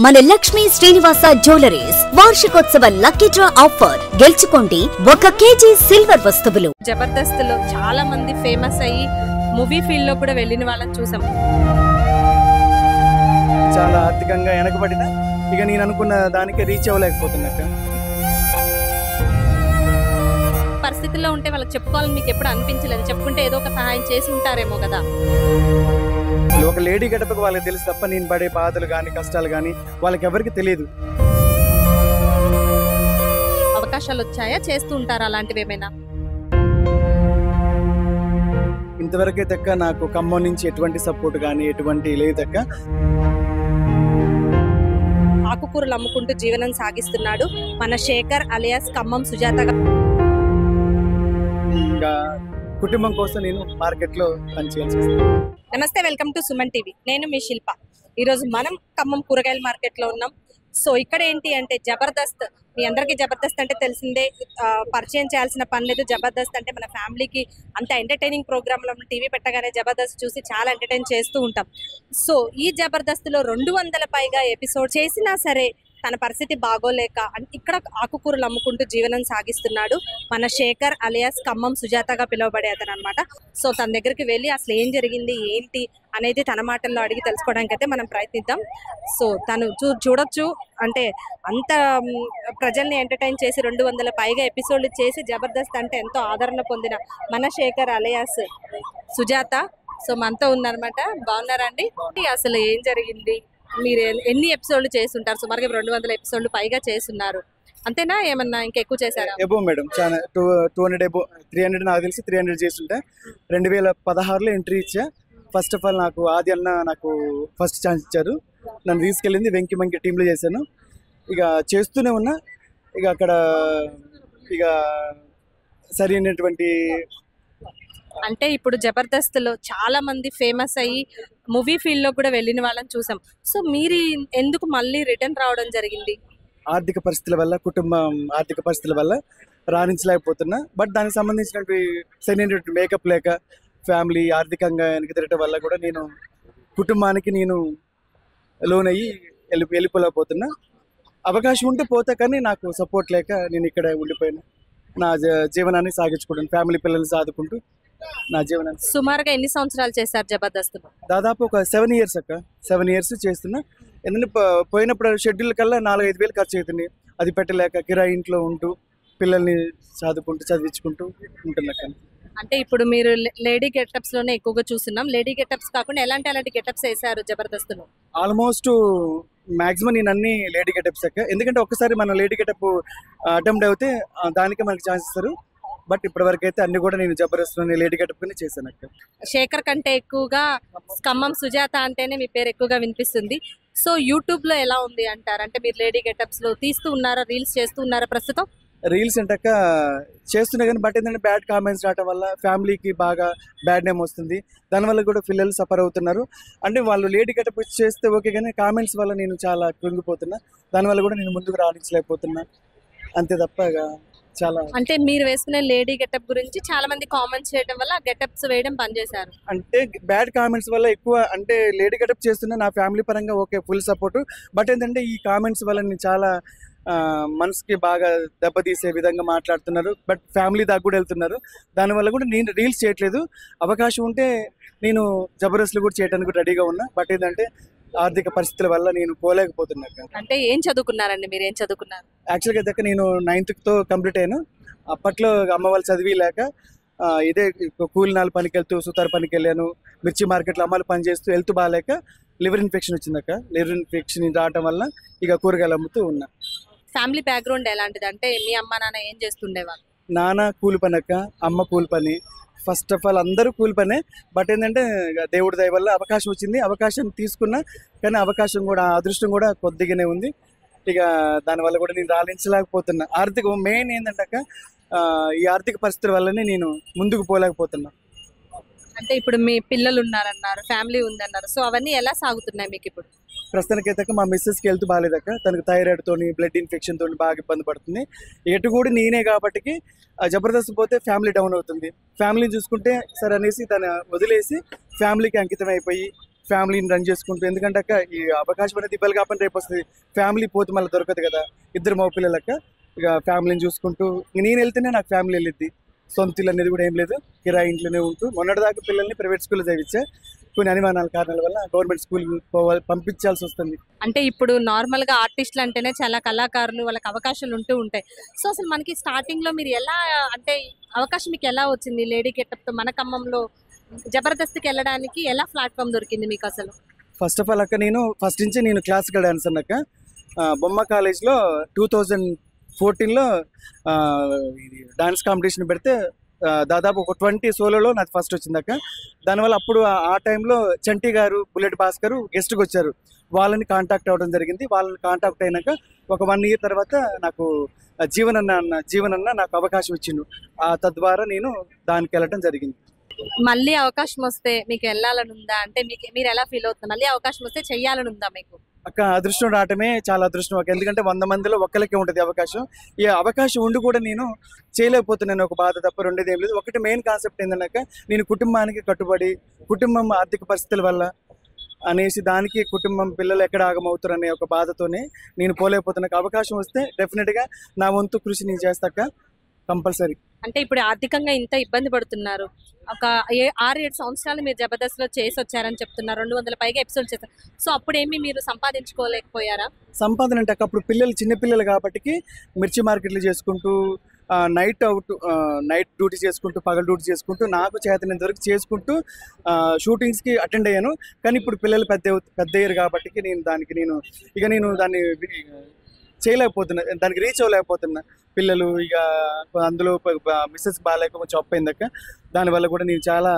మన లక్ష్మీ శ్రీనివాస జ్యువెలరీస్ వార్షికోత్సవ lucky draw offer గెలుచుకోండి 1 కేజీ సిల్వర్ వస్తువులు. జబర్దస్త్ లో చాలా మంది ఫేమస్ అయ్యి మూవీ ఫీల్డ్ లో కూడా వెళ్ళిన వాళ్ళని చూసాం. చాలా ఆర్థికంగా వెనకబడిన ఇక నేను అనుకున్న దానికి రీచ్ అవ్వలేకపోతున్నట్ట పరిస్థితుల్లో ఉంటే వాళ్ళకి చెప్పుకోవాలని మీకు ఎప్పుడు అనిపించలేదు? చెప్పుకుంటే ఏదో ఒక సహాయం చేసి ఉంటారేమో కదా. ఒక లేడీ గడపకు వాళ్ళకి తెలుసు తప్ప నేను పడే బాధలు కానీ కష్టాలు కానీ వాళ్ళకి ఎవరికి తెలియదు. అవకాశాలు వచ్చాయా? చేస్తూ ఉంటారా అలాంటివి ఏమైనా? ఇంతవరకే తక్క నాకు ఖమ్మం నుంచి ఎటువంటి సపోర్ట్ కానీ ఎటువంటి లేదు తక్క. ఆకుకూరలు అమ్ముకుంటూ జీవనం సాగిస్తున్నాడు మన శేఖర్ అలియాస్ ఖమ్మం సుజాత. ఇంకా కుటుంబం కోసం నేను మార్కెట్లో పనిచేయాల్సి వస్తుంది. నమస్తే, వెల్కమ్ టు సుమన్ టీవీ. నేను మీ శిల్ప. ఈరోజు మనం ఖమ్మం కూరగాయల మార్కెట్లో ఉన్నాం. సో ఇక్కడ ఏంటి అంటే జబర్దస్త్, మీ అందరికీ జబర్దస్త్ అంటే తెలిసిందే, పరిచయం చేయాల్సిన పని లేదు. జబర్దస్త్ అంటే మన ఫ్యామిలీకి అంత ఎంటర్టైనింగ్ ప్రోగ్రాంలో టీవీ పెట్టగానే జబర్దస్త్ చూసి చాలా ఎంటర్టైన్ చేస్తూ ఉంటాం. సో ఈ జబర్దస్త్లో 200 పైగా ఎపిసోడ్ చేసినా సరే తన పరిస్థితి బాగోలేక ఇక్కడ ఆకుకూరలు అమ్ముకుంటూ జీవనం సాగిస్తున్నాడు మన శేఖర్ అలియాస్ ఖమ్మం సుజాతగా పిలువబడే అతను అనమాట. సో తన దగ్గరికి వెళ్ళి అసలు ఏం జరిగింది ఏంటి అనేది తన మాటల్లో అడిగి తెలుసుకోవడానికి అయితే మనం ప్రయత్నిద్దాం. సో తను చూడొచ్చు అంటే అంత ప్రజల్ని ఎంటర్టైన్ చేసి 200 పైగా ఎపిసోడ్లు చేసి జబర్దస్త్ అంటే ఎంతో ఆదరణ పొందిన మన శేఖర్ అలియాస్ సుజాత సో మనతో ఉన్నారన్నమాట. బాగున్నారా అండి? అసలు ఏం జరిగింది? మీరు ఎన్ని ఎపిసోడ్లు చేస్తుంటారు? సుమారుగా 200 ఎపిసోడ్లు పైగా చేస్తున్నారు అంతేనా? ఏమన్నా ఇంకా ఎక్కువ చేశారా? ఎబో మేడం, చాలా 200 ఎబో 300 నాకు తెలిసి 300 చేస్తుంటా. 2016లో ఎంట్రీ ఇచ్చా. ఫస్ట్ ఆఫ్ ఆల్ నాకు ఆది అన్న నాకు ఫస్ట్ ఛాన్స్ ఇచ్చారు. నన్ను తీసుకెళ్ళింది వెంకి మంకి టీంలో చేశాను. ఇక చేస్తూనే ఉన్నా. ఇక అక్కడ ఇక సరైనటువంటి అంటే ఇప్పుడు జబర్దస్త్ లో చాలా మంది ఫేమస్ అయ్యి మూవీ ఫీల్డ్ లో కూడా వెళ్ళిన వాళ్ళని చూసాం. సో మీరు ఎందుకు మళ్ళీ రిటర్న్ రావడం జరిగింది? ఆర్థిక పరిస్థితుల వల్ల, కుటుంబం ఆర్థిక పరిస్థితుల వల్ల రాణించలేకపోతున్నా. బట్ దానికి సంబంధించినటువంటి సరైనటువంటి మేకప్ లేక ఫ్యామిలీ ఆర్థికంగా వెనక్కి తిరగటం వల్ల కూడా నేను కుటుంబానికి నేను లోన్ అయ్యి వెళ్ళిపోలేకపోతున్నా. అవకాశం ఉంటే పోతా, కానీ నాకు సపోర్ట్ లేక నేను ఇక్కడ ఉండిపోయాను. నా జీవనాన్ని సాగించుకుంటాను, ఫ్యామిలీ పిల్లల్ని సాదుకుంటూ నా జీవనాన్ని. సుమారుగా ఎన్ని సంవత్సరాలు చేశారు జబర్దస్త్? దాదాపు ఒక 7 ఇయర్స్ అక్క. 7 ఇయర్స్ చేస్తున్నా. ఎందుకంటే పోయినప్పుడు షెడ్యూల్ కల్లా 4-5 వేలు ఖర్చు అవుతుంది. అది పెట్టలేక కిరాయి ఇంట్లో ఉంటూ పిల్లల్ని చదువుకుంటూ చదివించుకుంటూ ఉంటున్నా. అంటే ఇప్పుడు మీరు లేడీ గెటప్స్ లోనే ఎక్కువగా చూస్తున్నాం. లేడీ గెటప్స్ కాకుండా అలాంటి గెటప్స్ వేసారు జబర్దస్త్ లో? ఆల్మోస్ట్ మాక్సిమం నేను అన్ని లేడీ గెటప్స్ అక్క. ఎందుకంటే ఒక్కసారి మనం లేడీ గెటప్ అటెంప్ట్ అయితే దానికి మనకి ఛాన్స్ ఇస్తారు. బట్ ఇప్పటి వరకు అయితే అన్ని కూడా నేను జబర్దస్త్ లోనే లేడీ గెటప్ చేశాను అక్క. శేఖర్ కంటే ఎక్కువగా ఖమ్మం సుజాత అంటేనే మీ పేరు ఎక్కువగా వినిపిస్తుంది. సో యూట్యూబ్ లో ఎలా ఉంది అంటారు? అంటే మీరు లేడీ గెటప్స్ లో తీస్తూ ఉన్నారా, రీల్స్ చేస్తూ ఉన్నారా ప్రస్తుతం? రీల్స్ అంటాక చేస్తున్నా, కానీ బట్ ఏంటంటే బ్యాడ్ కామెంట్స్ రావడం వల్ల ఫ్యామిలీకి బాగా బ్యాడ్ నేమ్ వస్తుంది. దానివల్ల కూడా పిల్లలు సఫర్ అవుతున్నారు. అంటే వాళ్ళు లేడీ గెటప్ చేస్తే ఓకే, కానీ కామెంట్స్ వల్ల నేను చాలా కృంగిపోతున్నా. దానివల్ల కూడా నేను ముందుకు రాణించలేకపోతున్నా. అంతే తప్ప చాలా అంటే మీరు వేసుకునే లేడీ గెటప్ గురించి చాలా మంది కామెంట్స్ చేయడం వల్ల గెటప్స్ వేయడం బంద్ చేశారు. అంటే బ్యాడ్ కామెంట్స్ వల్ల ఎక్కువ అంటే లేడీ గెటప్ చేస్తున్నా నా ఫ్యామిలీ పరంగా ఓకే, ఫుల్ సపోర్ట్. బట్ ఏంటంటే ఈ కామెంట్స్ వల్ల నేను చాలా మనసుకి బాగా దెబ్బతీసే విధంగా మాట్లాడుతున్నారు. బట్ ఫ్యామిలీ దాకా కూడా వెళ్తున్నారు. దానివల్ల కూడా నేను రీల్స్ చేయట్లేదు. అవకాశం ఉంటే నేను జబర్దస్త్లు కూడా చేయడానికి రెడీగా ఉన్నా. బట్ ఏంటంటే ఆర్థిక పరిస్థితుల వల్ల నేను పోలేకపోతున్నాను. అంటే ఏం చదువుకున్నారండి? మీరు ఏం చదువుకున్నారు? యాక్చువల్గా అయితే నేను 9th కంప్లీట్ అయ్యాను. అప్పట్లో అమ్మ వాళ్ళు చదివి లేక ఇదే కూలినాలు పనికి వెళ్తూ సుతారు పనికి వెళ్ళాను. మిర్చి మార్కెట్లో అమ్మాయిలు పని చేస్తూ వెళ్తూ బాగాలేక లివర్ ఇన్ఫెక్షన్ వచ్చిందక్క. లివర్ ఇన్ఫెక్షన్ రావడం వల్ల ఇక కూరగాయలు అమ్ముతూ ఉన్నా. ఫ్యామిలీ బ్యాక్గ్రౌండ్ ఎలాంటిది? అంటే మీ అమ్మ నాన్న ఏం చేస్తుండేవాళ్ళు? నాన్న కూలి పని అక్క, అమ్మ కూలి పని. ఫస్ట్ ఆఫ్ ఆల్ అందరూ కూలి పనే. బట్ ఏంటంటే దేవుడి దయ వల్ల అవకాశం వచ్చింది. అవకాశం తీసుకున్నా, కానీ అవకాశం కూడా అదృష్టం కూడా కొద్దిగానే ఉంది. ఇక దానివల్ల కూడా నేను రాణించలేకపోతున్నా. ఆర్థిక మెయిన్ ఏంటంటే ఈ ఆర్థిక పరిస్థితుల వల్లనే నేను ముందుకు పోలేకపోతున్నా. అంటే ఇప్పుడు మీ పిల్లలు ఉన్నారన్నారు, ఫ్యామిలీ ఉందన్నారు. సో అవన్నీ ఎలా సాగుతున్నాయి మీకు ఇప్పుడు? ప్రస్తుతానికైతే మా మిస్సెస్కి హెల్త్ బాగాలేదక్క. తనకు థైరాయిడ్తోని బ్లడ్ ఇన్ఫెక్షన్తో బాగా ఇబ్బంది పడుతుంది. ఎటు కూడా నేనే కాబట్టి జబర్దస్త్ పోతే ఫ్యామిలీ డౌన్ అవుతుంది. ఫ్యామిలీని చూసుకుంటే సరే అనేసి తను వదిలేసి ఫ్యామిలీకి అంకితం అయిపోయి ఫ్యామిలీని రన్ చేసుకుంటూ, ఎందుకంటే అక్క ఈ అవకాశం అనేది ఇవ్వాలి కాబట్టి రేపు వస్తుంది, ఫ్యామిలీ పోతే మళ్ళీ దొరకదు కదా, ఇద్దరు మగ పిల్లలక్క, ఇక ఫ్యామిలీని చూసుకుంటూ నేను వెళ్తేనే నాకు ఫ్యామిలీ వెళ్ళిద్ది, సొంత ఇల్లు అనేది కూడా ఏం లేదు, కిరాయి ఇంట్లోనే ఉంటూ మొన్నటిదాకా పిల్లల్ని ప్రైవేట్ స్కూల్లో చదివించా, కొన్ని అనివార్య కారణాల వల్ల గవర్నమెంట్ స్కూల్ పంపించాల్సి వస్తుంది. అంటే ఇప్పుడు నార్మల్ గా ఆర్టిస్టులు అంటేనే చాలా కళాకారులు, వాళ్ళకి అవకాశాలు ఉంటూ ఉంటాయి. సో అసలు మనకి స్టార్టింగ్ లో మీరు ఎలా, అంటే అవకాశం మీకు ఎలా వచ్చింది లేడీ గెటప్ తో మన ఖమ్మంలో జబర్దస్త్కి వెళ్ళడానికి ఎలా ప్లాట్ఫామ్ దొరికింది మీకు అసలు? ఫస్ట్ ఆఫ్ ఆల్ అక్క నేను ఫస్ట్ నుంచి నేను క్లాసికల్ డాన్స్ అన్నాక బొమ్మ కాలేజ్లో 2014లో ఇది డాన్స్ కాంపిటీషన్ పెడితే దాదాపు ఒక 20 సోలోలో నాకు ఫస్ట్ వచ్చిందాక. దానివల్ల అప్పుడు ఆ టైంలో చంటి గారు, బుల్లెట్ భాస్కర్ గెస్ట్కి వచ్చారు, వాళ్ళని కాంటాక్ట్ అవ్వడం జరిగింది. వాళ్ళని కాంటాక్ట్ అయినాక ఒక 1 year తర్వాత నాకు జీవనన్న నాకు అవకాశం ఇచ్చిండు, తద్వారా నేను దానికి వెళ్ళటం జరిగింది. మళ్ళీ అవకాశం వస్తే మీకు వెళ్ళాలని ఉందా? అంటే మీరు ఎలా ఫీల్ అవుతున్నారు? మళ్ళీ అవకాశం వస్తే చెయ్యాలని ఉందా మీకు? అక్క అదృష్టం రావటమే చాలా అదృష్టం అక్క, ఎందుకంటే 100 మందిలో ఒక్కరికే ఉంటుంది అవకాశం. ఈ అవకాశం ఉండి కూడా నేను చేయలేకపోతున్నాను, ఒక బాధ తప్ప రెండేది ఏం లేదు. ఒకటి మెయిన్ కాన్సెప్ట్ ఏంటన్నాక నేను కుటుంబానికి కట్టుబడి, కుటుంబం ఆర్థిక పరిస్థితుల వల్ల అనేసి దానికి కుటుంబం పిల్లలు ఎక్కడ ఆగమవుతారు అనే ఒక బాధతోనే నేను పోలేకపోతున్నాను. అవకాశం వస్తే డెఫినెట్గా నా వంతు కృషి నేను చేస్తాక కంపల్సరీ. అంటే ఇప్పుడు ఆర్థికంగా ఇంత ఇబ్బంది పడుతున్నారు, ఒక 6-7 సంవత్సరాలు మీరు జబర్దస్త్ లో చేసి వచ్చారని చెప్తున్నారు, 200 పైగా ఎపిసోడ్ చేశారు. సో అప్పుడేమి మీరు సంపాదించుకోలేకపోయారా? సంపాదన అంటే అప్పుడు పిల్లలు చిన్నపిల్లలు కాబట్టి మిర్చి మార్కెట్లు చేసుకుంటూ, నైట్ డ్యూటీ చేసుకుంటూ, పగల డ్యూటీ చేసుకుంటూ, నాకు చేతనంత వరకు చేసుకుంటూ షూటింగ్స్కి అటెండ్ అయ్యాను. కానీ ఇప్పుడు పిల్లలు పెద్ద అయ్యారు కాబట్టి నేను దాన్ని చేయలేకపోతున్నా, దానికి రీచ్ అవ్వలేకపోతున్నా. పిల్లలు ఇక అందులో మిస్సెస్ బాగాలేక కొంచెం అప్ అయిందాక, దానివల్ల కూడా నేను చాలా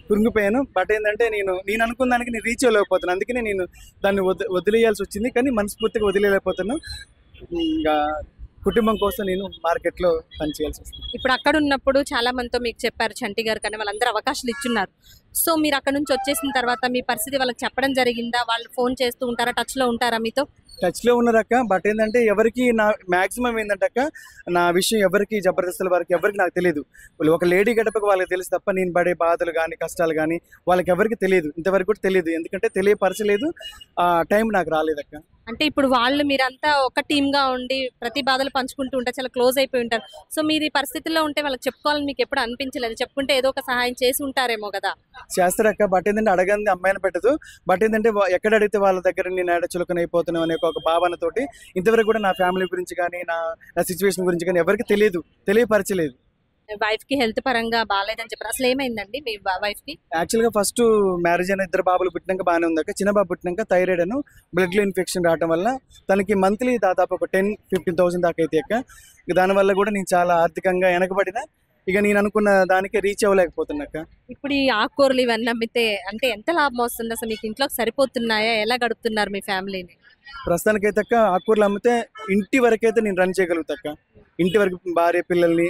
కురింగిపోయాను. బట్ ఏంటంటే నేను అనుకున్న దానికి నేను రీచ్ అవ్వలేకపోతున్నాను, అందుకనే నేను దాన్ని వదిలేయాల్సి వచ్చింది. కానీ మనస్ఫూర్తిగా వదిలేయలేకపోతున్నాను. ఇంకా కుటుంబం కోసం నేను మార్కెట్లో పనిచేయాల్సి వస్తుంది. ఇప్పుడు అక్కడ ఉన్నప్పుడు చాలా మందితో మీకు చెప్పారు చంటి గారు, కానీ వాళ్ళందరూ అవకాశాలు ఇచ్చున్నారు. సో మీరు అక్కడ నుంచి వచ్చేసిన తర్వాత మీ పరిస్థితి వాళ్ళకి చెప్పడం జరిగిందా? వాళ్ళు ఫోన్ చేస్తూ ఉంటారా, టచ్లో ఉంటారా మీతో? టచ్లో ఉన్నారక్క. బట్ ఏంటంటే ఎవరికి నా మ్యాక్సిమం ఏంటంటే అక్క, నా విషయం ఎవరికి జబర్దస్తుల వారికి ఎవరికి నాకు తెలియదు. ఒక లేడీ గడపకు వాళ్ళకి తెలుసు తప్ప నేను పడే బాధలు కానీ కష్టాలు కానీ వాళ్ళకి ఎవరికి తెలియదు, ఇంతవరకు కూడా తెలియదు. ఎందుకంటే తెలియపరచలేదు, ఆ టైం నాకు రాలేదక్క. అంటే ఇప్పుడు వాళ్ళు మీరంతా ఒక టీమ్ గా ఉండి ప్రతి బాధలు పంచుకుంటూ ఉంటారు, చాలా క్లోజ్ అయిపోయి ఉంటారు. సో మీరు ఈ పరిస్థితుల్లో ఉంటే వాళ్ళకి చెప్పుకోవాలని మీకు ఎప్పుడు అనిపించలేదు? చెప్పుకుంటే ఏదో ఒక సహాయం చేసి ఉంటారేమో కదా? చేస్తారక్క. బట్ ఏంటంటే అడగంది అమ్మాయిని పెట్టదు. బట్ ఏంటంటే ఎక్కడ అడిగితే వాళ్ళ దగ్గర నేను చులకన అయిపోతున్నాను అనే ఒక భావనతోటి ఇంతవరకు కూడా నా ఫ్యామిలీ గురించి కానీ నా సిచ్యువేషన్ గురించి కానీ ఎవరికి తెలియపరచలేదు. వైఫ్ కి హెల్త్ పరంగా బాగాలేదని చెప్పారు, అసలు ఏమైందండి మీ వైఫ్ కి? యాక్చువల్గా ఫస్ట్ మ్యారేజ్ అయిన 2 బాబులు పుట్టినాక బాగానే ఉందాక, చిన్న బాబు పుట్టినాక థైరాయిడ్ అను బ్లడ్ లో ఇన్ఫెక్షన్ రావడం వల్ల తనకి మంత్లీ దాదాపు ఒక 10-15,000 దాకా అయితే అక్క. దానివల్ల కూడా నేను చాలా ఆర్థికంగా వెనకబడినా, ఇక నేను అనుకున్న దానికి రీచ్ అవ్వలేకపోతున్నాక. ఇప్పుడు ఈ ఆకుకూరలు ఇవన్నీ అమ్మితే అంటే ఎంత లాభం వస్తుంది అసలు? మీకు ఇంట్లోకి సరిపోతున్నాయా? ఎలా గడుపుతున్నారు మీ ఫ్యామిలీని? ప్రస్తుతానికైతే అక్క ఆకుకూరలు అమ్మితే ఇంటి వరకైతే నేను రన్ చేయగలుగుతాక. ఇంటి వరకు భార్య పిల్లల్ని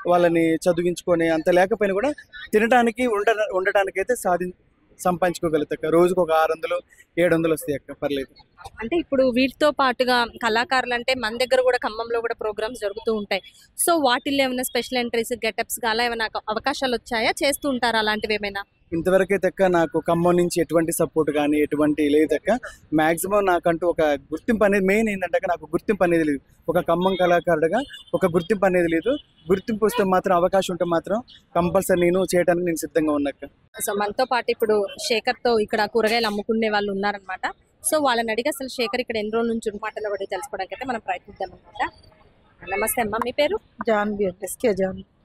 వాళ్ళని చదివించుకొని అంత లేకపోయినా కూడా తినడానికి ఉండటానికి అయితే సంపాదించుకోగలుగుతాక. రోజుకు ఒక 600-700 వస్తాయి అక్క, పర్లేదు. అంటే ఇప్పుడు వీటితో పాటుగా కళాకారులు అంటే మన దగ్గర కూడా ఖమ్మంలో కూడా ప్రోగ్రామ్స్ జరుగుతూ ఉంటాయి. సో వాటిల్లో ఏమైనా స్పెషల్ ఎంట్రీస్, గెటప్స్ అలా ఏమైనా అవకాశాలు వచ్చాయా? చేస్తూ ఉంటారా అలాంటివి ఏమైనా? ఇంతవరకు అయితే అక్క నాకు ఖమ్మం నుంచి ఎటువంటి సపోర్ట్ కానీ ఎటువంటి లేదక్క. మ్యాక్సిమం నాకంటూ ఒక గుర్తింపు అనేది, మెయిన్ ఏంటంటే నాకు గుర్తింపు అనేది లేదు. ఒక ఖమ్మం కళాకారుడుగా ఒక గుర్తింపు అనేది లేదు. గుర్తింపు వస్తే మాత్రం, అవకాశం ఉంటే మాత్రం కంపల్సరీ నేను చేయడానికి నేను సిద్ధంగా ఉన్నాక. సో మనతో పాటు ఇప్పుడు శేఖర్తో ఇక్కడ కూరగాయలు అమ్ముకునే వాళ్ళు ఉన్నారనమాట. సో వాళ్ళని అడిగి అసలు శేఖర్ ఇక్కడ ఎన్ని రోజుల నుంచి మాటలు పడి తెలుసుకోవడానికి అయితే మనం ప్రయత్నిద్దాం అనమాట. నమస్తే అమ్మ, మీ పేరు? జాన్వి.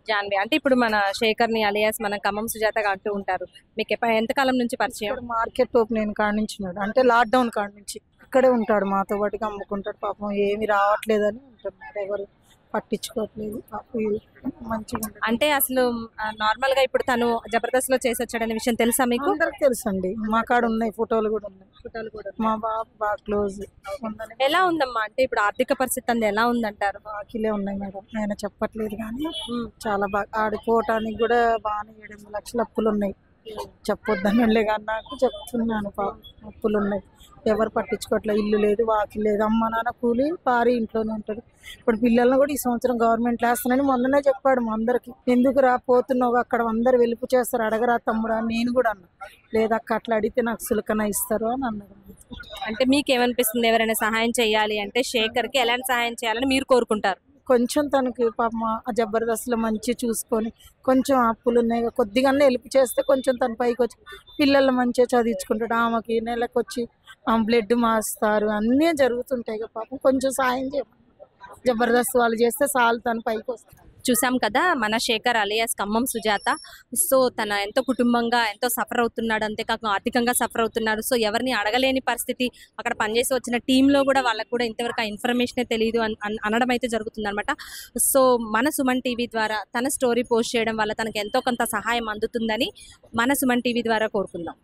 జాన్వి. అంటే ఇప్పుడు మన శేఖర్ని అలియాస్ మన ఖమ్మం సుజాతగా అంటూ ఉంటారు. మీకు ఎంతకాలం నుంచి పరిచయం? మార్కెట్ ఓపెన్ కాడ నుంచి ఉన్నాడు, అంటే లాక్డౌన్ కాడ నుంచి ఇక్కడే ఉంటాడు, మాతో పాటుగా అమ్ముకుంటాడు. పాపం ఏమి రావట్లేదని ఉంటున్నాడు, ఎవరు పట్టించుకోవట్లేదు. మంచిగా అంటే అసలు నార్మల్ గా ఇప్పుడు తను జబర్దస్త్ లో చేసి వచ్చాడనే విషయం తెలుసా మీకు? అందరికి తెలుసండి, మా కాడ ఉన్నాయి, ఫోటోలు కూడా ఉన్నాయి. మా బాబు బాగా క్లోజ్. ఎలా ఉందమ్మా? అంటే ఇప్పుడు ఆర్థిక పరిస్థితి అంది ఎలా ఉందంటారు? బాకీలే ఉన్నాయి మేడం, ఆయన చెప్పట్లేదు కానీ చాలా బాగా ఆడుకోవటానికి కూడా బాగానే 7-8 లక్షల అప్పులు ఉన్నాయి. చెప్పొద్దనులే కానీ నాకు చెప్తున్నాను పాపం అప్పులు ఉన్నాయి, ఎవరు పట్టించుకోవట్లే, ఇల్లు లేదు వాకిలు లేదు, అమ్మ నాన్న కూలి పారి ఇంట్లోనే ఉంటాడు. ఇప్పుడు పిల్లల్ని కూడా ఈ సంవత్సరం గవర్నమెంట్ వేస్తానని మొన్ననే చెప్పాడు మా అందరికి. ఎందుకు పోతున్నావు అక్కడ అందరు వెలుపు చేస్తారు, అడగరా తమ్ముడా అని నేను కూడా అన్నా. లేదక్క అట్లా అడిగితే నాకు సులకన ఇస్తారు అని అన్నాడు. అంటే మీకు ఏమనిపిస్తుంది, ఎవరైనా సహాయం చేయాలి అంటే శేఖర్కి ఎలాంటి సహాయం చేయాలని మీరు కోరుకుంటారు? కొంచెం తనకి పాపం ఆ జబర్దస్త్లో మంచి చూసుకొని కొంచెం అప్పులు ఉన్నాయి కొద్దిగా హెల్ప్ చేస్తే కొంచెం తన పైకి వచ్చి పిల్లలు మంచిగా చదివించుకుంటాడు. ఆమెకి నెలకు వచ్చి బ్లడ్ మారుస్తారు, అన్నీ జరుగుతుంటాయి కదా పాపం, కొంచెం సాయం చేయమని జబర్దస్త్ వాళ్ళు చేస్తే చాలు తన పైకి వస్తారు. చూసాం కదా మన శేఖర్ అలియాస్ ఖమ్మం సుజాత. సో తన ఎంతో కుటుంబంగా ఎంతో సఫర్ అవుతున్నాడు, అంతేకాక ఆర్థికంగా సఫర్ అవుతున్నాడు. సో ఎవరిని అడగలేని పరిస్థితి, అక్కడ పనిచేసి వచ్చిన టీంలో కూడా వాళ్ళకు కూడా ఇంతవరకు ఆ ఇన్ఫర్మేషనే తెలియదు అనడం అయితే జరుగుతుంది అనమాట. సో మన సుమన్ టీవీ ద్వారా తన స్టోరీ పోస్ట్ చేయడం వల్ల తనకు ఎంతో కొంత సహాయం అందుతుందని మన సుమన్ టీవీ ద్వారా కోరుకుందాం.